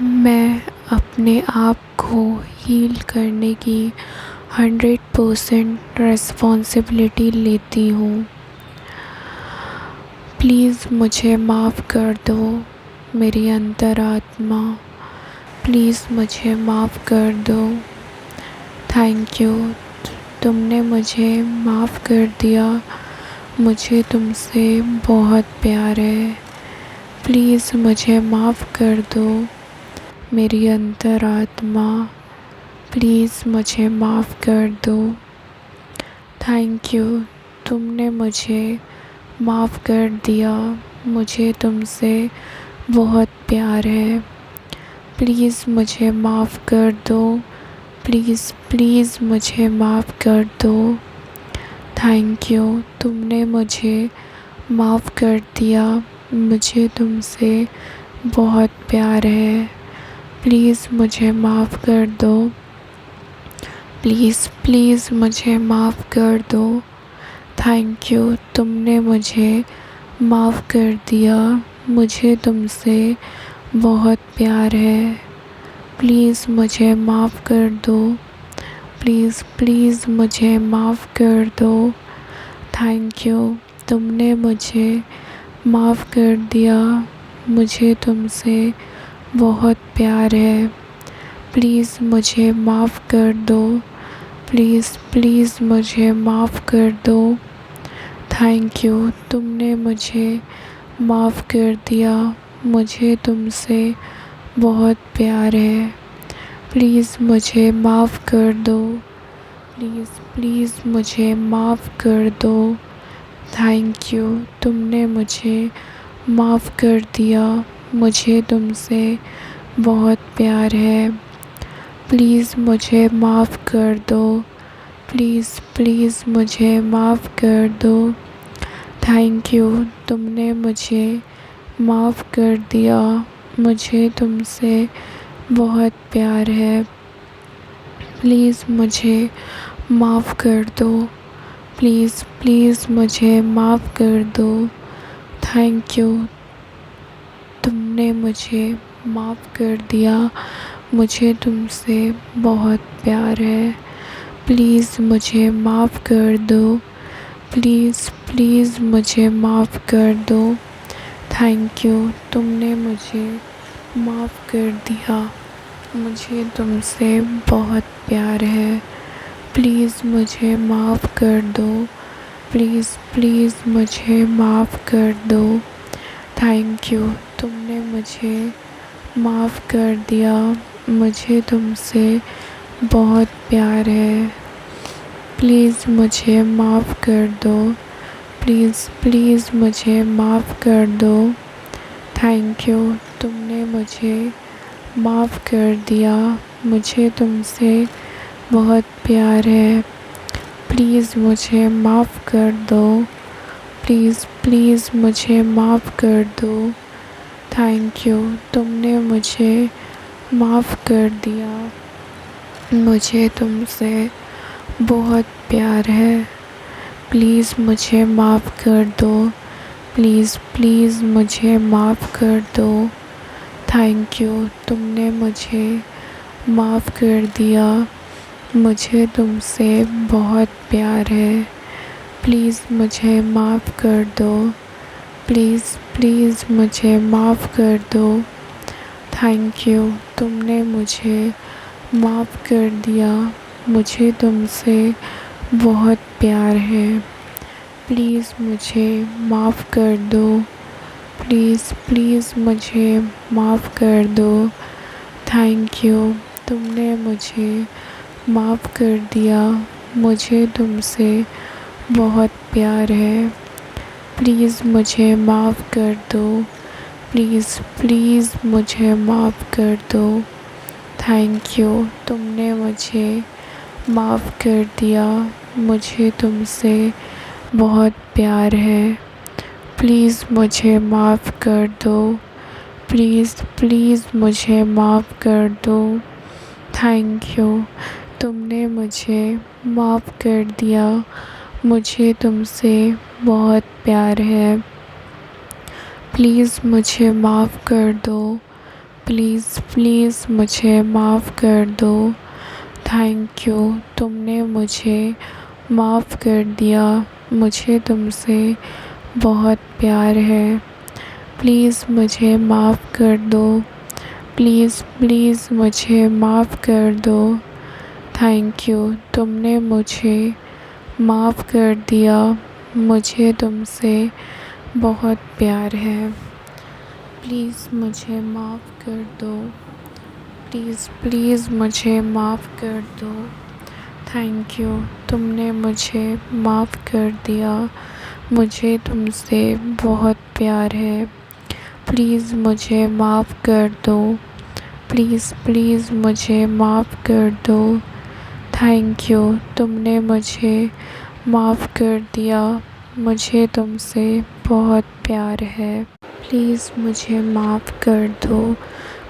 मैं अपने आप को हील करने की 100% रिस्पॉन्सिबिलिटी लेती हूँ। प्लीज़ मुझे माफ़ कर दो मेरी अंतरात्मा। प्लीज़ मुझे माफ़ कर दो। थैंक यू, तुमने मुझे माफ़ कर दिया। मुझे तुमसे बहुत प्यार है। प्लीज़ मुझे माफ़ कर दो मेरी अंतरात्मा। प्लीज़ मुझे माफ़ कर दो। थैंक यू, तुमने मुझे माफ़ कर दिया। मुझे तुमसे बहुत प्यार है। प्लीज़ मुझे माफ़ कर दो। प्लीज़ प्लीज़ मुझे माफ़ कर दो। थैंक यू, तुमने मुझे माफ़ कर दिया। मुझे तुमसे बहुत प्यार है। प्लीज़ मुझे माफ़ कर दो। प्लीज़ प्लीज़ मुझे माफ़ कर दो। थैंक यू, तुमने मुझे माफ़ कर दिया। मुझे तुमसे बहुत प्यार है। प्लीज़ मुझे माफ़ कर दो। प्लीज़ प्लीज़ मुझे माफ़ कर दो। थैंक यू, तुमने मुझे माफ़ कर दिया। मुझे तुमसे बहुत प्यार है। प्लीज़ मुझे माफ़ कर दो। प्लीज़ प्लीज़ मुझे माफ़ कर दो। थैंक यू, तुमने मुझे माफ़ कर दिया। मुझे तुमसे बहुत प्यार है। प्लीज़ मुझे माफ़ कर दो। प्लीज़ प्लीज़ मुझे माफ़ कर दो। थैंक यू, तुमने मुझे माफ़ कर दिया। मुझे तुमसे बहुत प्यार है। प्लीज़ मुझे माफ़ कर दो। प्लीज़ प्लीज़ मुझे माफ़ कर दो। थैंक यू, तुमने मुझे माफ़ कर दिया। मुझे तुमसे बहुत प्यार है। प्लीज़ मुझे माफ़ कर दो। प्लीज़ प्लीज़ मुझे माफ़ कर दो। थैंक यू, तुमने मुझे माफ़ कर दिया। मुझे तुमसे बहुत प्यार है। प्लीज़ मुझे माफ़ कर दो। प्लीज़ प्लीज़ मुझे माफ़ कर दो। थैंक यू, तुमने मुझे माफ़ कर दिया। मुझे तुमसे बहुत प्यार है। प्लीज़ मुझे माफ़ कर दो। प्लीज़ प्लीज़ मुझे माफ़ कर दो। थैंक यू, तुमने मुझे माफ़ कर दिया। मुझे तुमसे बहुत प्यार है। प्लीज़ मुझे माफ़ कर दो। प्लीज़ प्लीज़ मुझे माफ़ कर दो। थैंक यू, तुमने मुझे माफ़ कर दिया। मुझे तुमसे बहुत प्यार है। प्लीज़ मुझे माफ़ कर दो। प्लीज़ प्लीज़ मुझे माफ़ कर दो। थैंक यू, तुमने मुझे माफ़ कर दिया। मुझे तुमसे बहुत प्यार है। प्लीज़ मुझे माफ़ कर दो। प्लीज़ प्लीज़ मुझे माफ़ कर दो। थैंक यू, तुमने मुझे माफ़ कर दिया। मुझे तुमसे बहुत प्यार है। प्लीज़ मुझे माफ़ कर दो। प्लीज़ प्लीज़ मुझे माफ़ कर दो। थैंक यू, तुमने मुझे माफ़ कर दिया। मुझे तुमसे बहुत प्यार है। प्लीज़ मुझे माफ़ कर दो। प्लीज़ प्लीज़ मुझे माफ़ कर दो। थैंक यू, तुमने मुझे माफ़ कर दिया। मुझे तुमसे बहुत प्यार है। प्लीज़ मुझे माफ़ कर दो। प्लीज़ प्लीज़ मुझे माफ़ कर दो। थैंक यू, तुमने मुझे माफ़ कर दिया। मुझे तुमसे बहुत प्यार है। प्लीज़ मुझे माफ़ कर दो। प्लीज़ प्लीज़ मुझे माफ़ कर दो। थैंक यू, तुमने मुझे माफ़ कर दिया। मुझे तुमसे बहुत प्यार है। प्लीज़ मुझे माफ़ कर दो। प्लीज़ प्लीज़ मुझे माफ़ कर दो। थैंक यू, तुमने मुझे माफ़ कर दिया। मुझे तुमसे बहुत प्यार है। प्लीज़ मुझे माफ़ कर दो। प्लीज़ प्लीज़ मुझे माफ़ कर दो। थैंक यू, तुमने मुझे माफ़ कर दिया। मुझे तुमसे बहुत प्यार है। प्लीज़ मुझे माफ़ कर दो। प्लीज़ प्लीज़ मुझे माफ़ कर दो। थैंक यू, तुमने मुझे माफ़ कर दिया। मुझे तुमसे बहुत प्यार है। प्लीज़ मुझे माफ़ कर दो। प्लीज़ प्लीज़ मुझे माफ़ कर दो। थैंक यू, तुमने मुझे माफ़ कर दिया। मुझे तुमसे बहुत प्यार है। प्लीज़ मुझे माफ़ कर दो।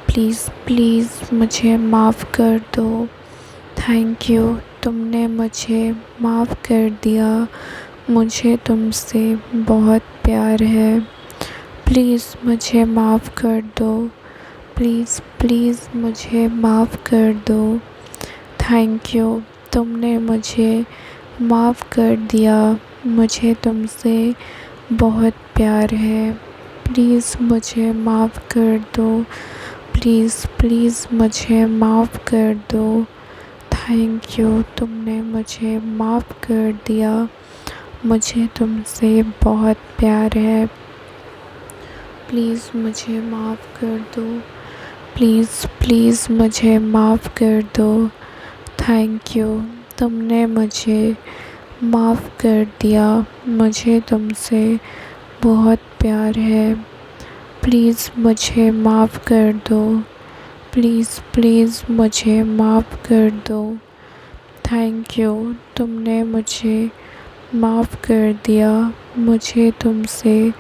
प्लीज़ प्लीज़ मुझे माफ़ कर दो। थैंक यू, तुमने मुझे माफ़ कर दिया। मुझे तुमसे बहुत प्यार है। प्लीज़ मुझे माफ़ कर दो। प्लीज़ प्लीज़ मुझे माफ़ कर दो। थैंक यू, तुमने मुझे माफ़ कर दिया। मुझे तुमसे बहुत प्यार है। प्लीज़ मुझे माफ़ कर दो। प्लीज़ प्लीज़ मुझे माफ़ कर दो। थैंक यू, तुमने मुझे माफ़ कर दिया। मुझे तुमसे बहुत प्यार है। प्लीज़ मुझे माफ़ कर दो। प्लीज़ प्लीज़ मुझे माफ़ कर दो। थैंक यू, तुमने मुझे माफ़ कर दिया। मुझे तुमसे बहुत प्यार है। प्लीज़ मुझे माफ़ कर दो। प्लीज़ प्लीज़ मुझे माफ़ कर दो। थैंक यू, तुमने मुझे माफ़ कर दिया। मुझे तुमसे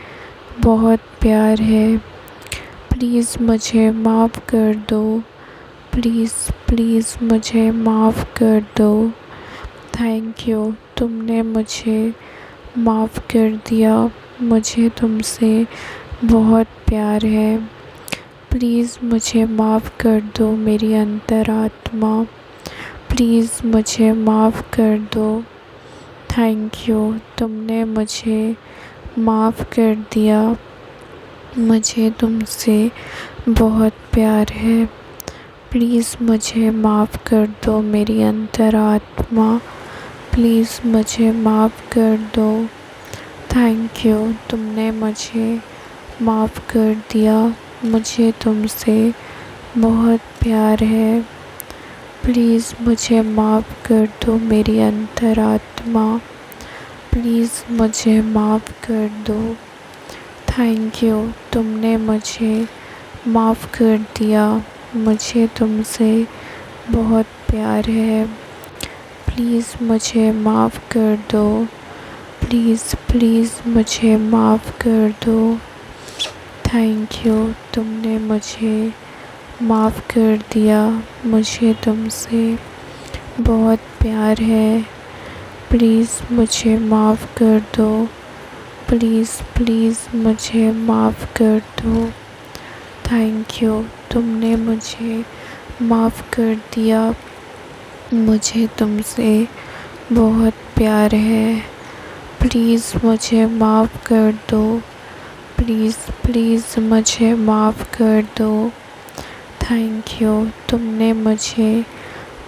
बहुत प्यार है। प्लीज़ मुझे माफ़ कर दो। प्लीज़ प्लीज़ मुझे माफ़ कर दो। थैंक यू, तुमने मुझे माफ़ कर दिया। मुझे तुमसे बहुत प्यार है। प्लीज़ मुझे माफ़ कर दो मेरी अंतरात्मा। प्लीज़ मुझे माफ़ कर दो। थैंक यू, तुमने मुझे माफ़ कर दिया। मुझे तुमसे बहुत प्यार है। प्लीज़ मुझे माफ़ कर दो मेरी अंतरात्मा। प्लीज़ मुझे माफ़ कर दो। थैंक यू, तुमने मुझे माफ़ कर दिया। मुझे तुमसे बहुत प्यार है। प्लीज़ मुझे माफ़ कर दो मेरी अंतरात्मा। प्लीज़ मुझे माफ़ कर दो। थैंक यू, तुमने मुझे माफ़ कर दिया। मुझे तुमसे बहुत प्यार है। प्लीज़ मुझे माफ़ कर दो। प्लीज़ प्लीज़ मुझे माफ़ कर दो। थैंक यू, तुमने मुझे माफ़ कर दिया। मुझे तुमसे बहुत प्यार है। प्लीज़ मुझे माफ़ कर दो। प्लीज़ प्लीज़ मुझे माफ़ कर दो। थैंक यू, तुमने मुझे माफ़ कर दिया। मुझे तुमसे बहुत प्यार है। प्लीज़ मुझे माफ़ कर दो। प्लीज़ प्लीज़ मुझे माफ़ कर दो। थैंक यू, तुमने मुझे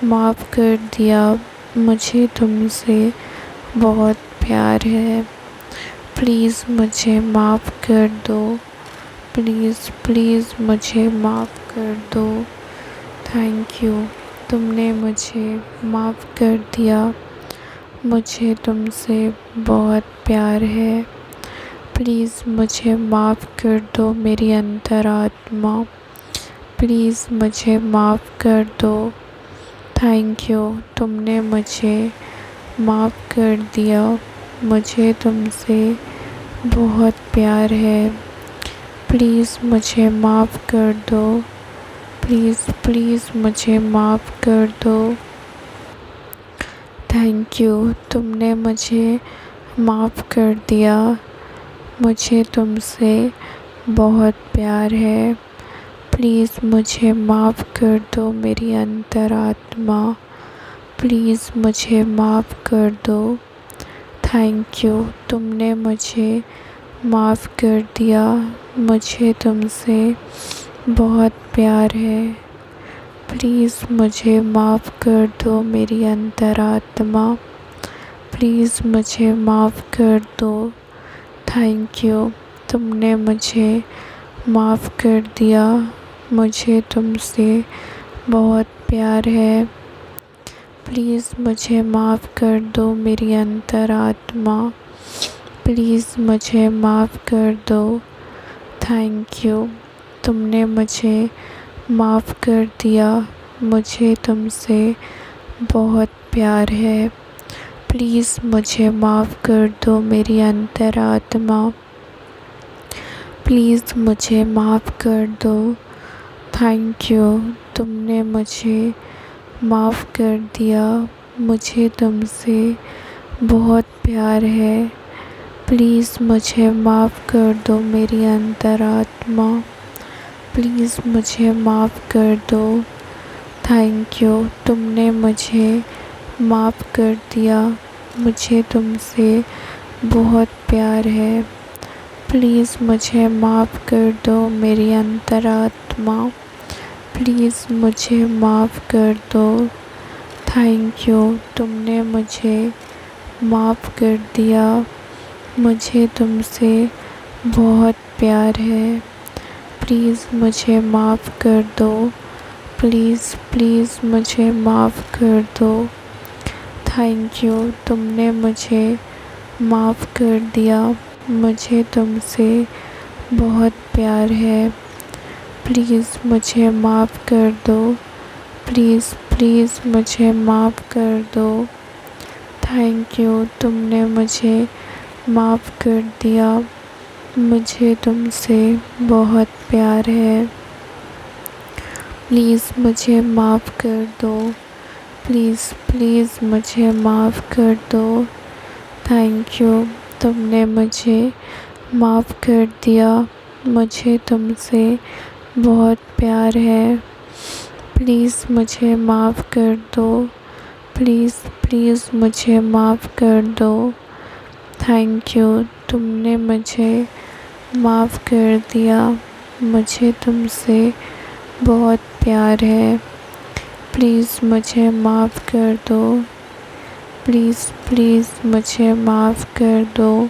माफ़ कर दिया। मुझे तुमसे बहुत प्यार है। प्लीज़ मुझे माफ़ कर दो। प्लीज़ प्लीज़ मुझे माफ़ कर दो। थैंक यू, तुमने मुझे माफ़ कर दिया। मुझे तुमसे बहुत प्यार है। प्लीज़ मुझे माफ़ कर दो मेरी अंतरात्मा। प्लीज़ मुझे माफ़ कर दो। थैंक यू, तुमने मुझे माफ़ कर दिया। मुझे तुमसे बहुत प्यार है। प्लीज़ मुझे माफ़ कर दो। प्लीज़ प्लीज़ मुझे माफ़ कर दो। थैंक यू, तुमने मुझे माफ़ कर दिया। मुझे तुमसे बहुत प्यार है। प्लीज़ मुझे माफ़ कर दो मेरी अंतरात्मा। प्लीज़ मुझे माफ़ कर दो। थैंक यू, तुमने मुझे माफ़ कर दिया। मुझे तुमसे बहुत प्यार है। प्लीज़ मुझे माफ़ कर दो मेरी अंतरात्मा। प्लीज़ मुझे माफ़ कर दो। थैंक यू, तुमने मुझे माफ़ कर दिया। मुझे तुमसे बहुत प्यार है। प्लीज़ मुझे माफ़ कर दो मेरी अंतरात्मा। प्लीज़ मुझे माफ़ कर दो। थैंक यू, तुमने मुझे माफ़ कर दिया। मुझे तुमसे बहुत प्यार है। प्लीज़ मुझे माफ़ कर दो मेरी अंतरात्मा। प्लीज़ मुझे माफ़ कर दो। थैंक यू, तुमने मुझे माफ़ कर दिया। मुझे तुमसे बहुत प्यार है। प्लीज़ मुझे माफ़ कर दो मेरी अंतरात्मा। प्लीज़ मुझे माफ़ कर दो। थैंक यू, तुमने मुझे माफ़ कर दिया। मुझे तुमसे बहुत प्यार है। प्लीज़ मुझे माफ़ कर दो मेरी अंतरात्मा। प्लीज़ मुझे माफ़ कर दो। थैंक यू, तुमने मुझे माफ़ कर दिया। मुझे तुमसे बहुत प्यार है। प्लीज़ मुझे माफ़ कर दो। प्लीज़ मुझे माफ़ कर दो। थैंक यू, तुमने मुझे माफ़ कर दिया। मुझे तुमसे बहुत प्यार है। प्लीज़ मुझे माफ़ कर दो। प्लीज़ मुझे माफ़ कर दो। थैंक यू, तुमने मुझे माफ़ कर दिया। मुझे तुमसे बहुत प्यार है। प्लीज़ मुझे माफ़ कर दो। प्लीज़ मुझे माफ़ कर दो। थैंक यू, तुमने मुझे माफ़ कर दिया। मुझे तुमसे बहुत प्यार है। प्लीज़ मुझे माफ़ कर दो। प्लीज़ मुझे माफ़ कर दो। थैंक यू, तुमने मुझे माफ़ कर दिया। मुझे तुमसे बहुत प्यार है। प्लीज़ मुझे माफ़ कर दो। प्लीज़ मुझे माफ़ कर दो।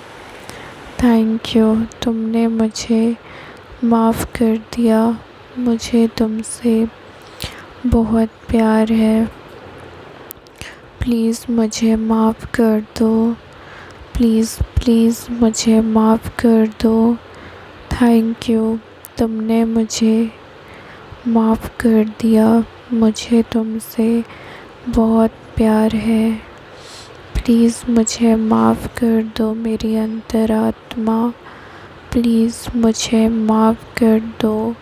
थैंक यू, तुमने मुझे माफ़ कर दिया। मुझे तुमसे बहुत प्यार है। प्लीज़ मुझे माफ़ कर दो। प्लीज़ मुझे माफ़ कर दो। थैंक यू, तुमने मुझे माफ़ कर दिया। मुझे तुमसे बहुत प्यार है। प्लीज़ मुझे माफ़ कर दो मेरी अंतरात्मा। प्लीज़ मुझे माफ़ कर दो।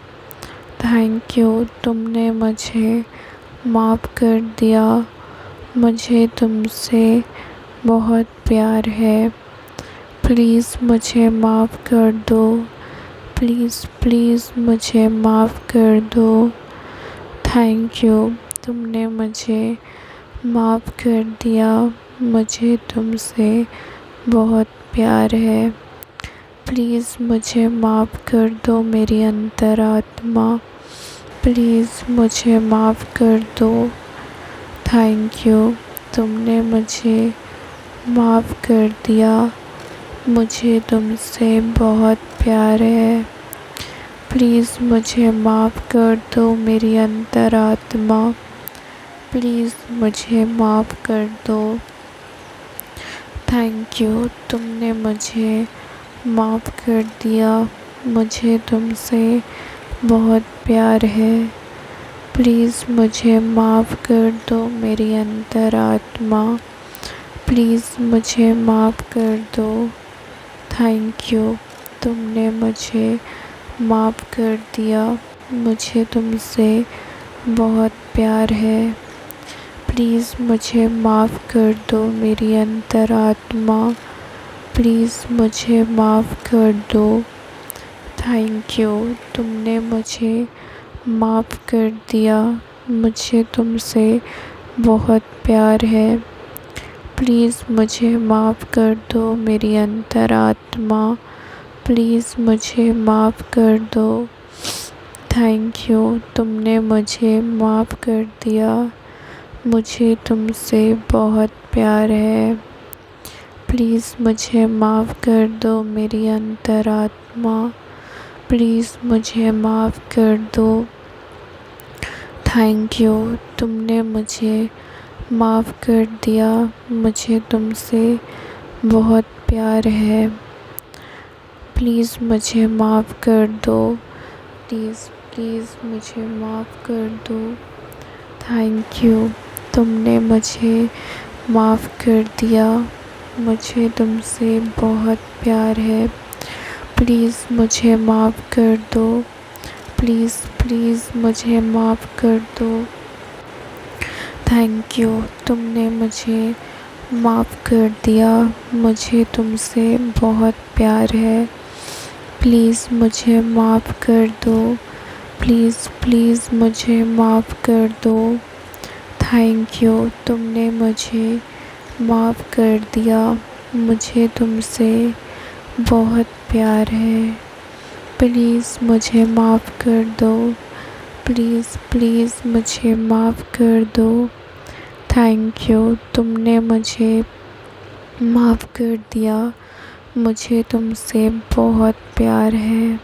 थैंक यू, तुमने मुझे माफ़ कर दिया। मुझे तुमसे बहुत प्यार है। प्लीज़ मुझे माफ़ कर दो। प्लीज़ मुझे माफ़ कर दो। थैंक यू, तुमने मुझे माफ़ कर दिया। मुझे तुमसे बहुत प्यार है। प्लीज़ मुझे माफ़ कर दो मेरी अंतरात्मा। प्लीज़ मुझे माफ़ कर दो। थैंक यू, तुमने मुझे माफ़ कर दिया। मुझे तुमसे बहुत प्यार है। प्लीज़ मुझे माफ़ कर दो मेरी अंतरात्मा। प्लीज़ मुझे माफ़ कर दो। थैंक यू, तुमने मुझे माफ़ कर दिया। मुझे तुमसे बहुत प्यार है। प्लीज़ मुझे माफ़ कर दो मेरी अंतरात्मा। प्लीज़ मुझे माफ़ कर दो। थैंक यू, तुमने मुझे माफ़ कर दिया। मुझे तुमसे बहुत प्यार है। प्लीज़ मुझे माफ़ कर दो मेरी अंतरात्मा। प्लीज़ मुझे माफ़ कर दो। थैंक यू, तुमने मुझे माफ़ कर दिया। मुझे तुमसे बहुत प्यार है। प्लीज़ मुझे माफ़ कर दो मेरी अंतरात्मा। प्लीज़ मुझे माफ़ कर दो। थैंक यू, तुमने मुझे माफ़ कर दिया। मुझे तुमसे बहुत प्यार है। प्लीज़ मुझे माफ़ कर दो मेरी अंतरात्मा। प्लीज़ मुझे माफ़ कर दो। थैंक यू, तुमने मुझे माफ़ कर दिया। मुझे तुमसे बहुत प्यार है। प्लीज़ मुझे माफ़ कर दो। प्लीज़ प्लीज़ मुझे माफ़ कर दो। थैंक यू, तुमने मुझे माफ़ कर दिया। मुझे तुमसे बहुत प्यार है। प्लीज़ मुझे माफ़ कर दो। प्लीज़ प्लीज़ मुझे माफ़ कर दो। थैंक यू, तुमने मुझे माफ़ कर दिया। मुझे तुमसे बहुत प्यार है। प्लीज़ मुझे माफ़ कर दो। प्लीज़ प्लीज़ मुझे माफ़ कर दो। थैंक यू, तुमने मुझे माफ़ कर दिया। मुझे तुमसे बहुत प्यार है। प्लीज़ मुझे माफ़ कर दो। प्लीज़ प्लीज़ मुझे माफ़ कर दो। थैंक यू, तुमने मुझे माफ़ कर दिया। मुझे तुमसे बहुत प्यार है।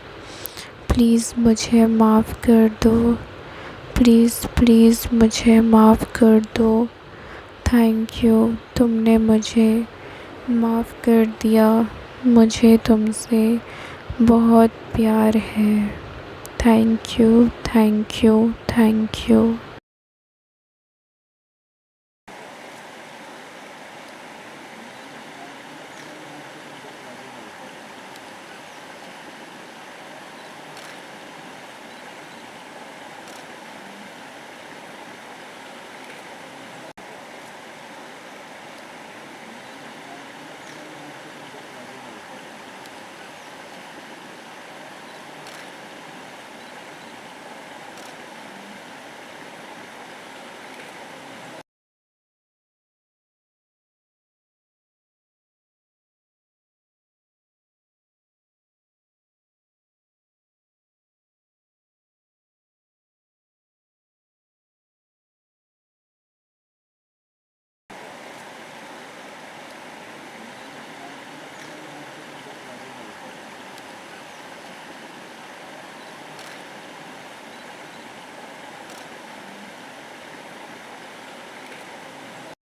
प्लीज़ मुझे माफ़ कर दो। प्लीज़ प्लीज़ मुझे माफ़ कर दो। थैंक यू, तुमने मुझे माफ़ कर दिया। मुझे तुमसे बहुत प्यार है। Thank you, thank you, thank you.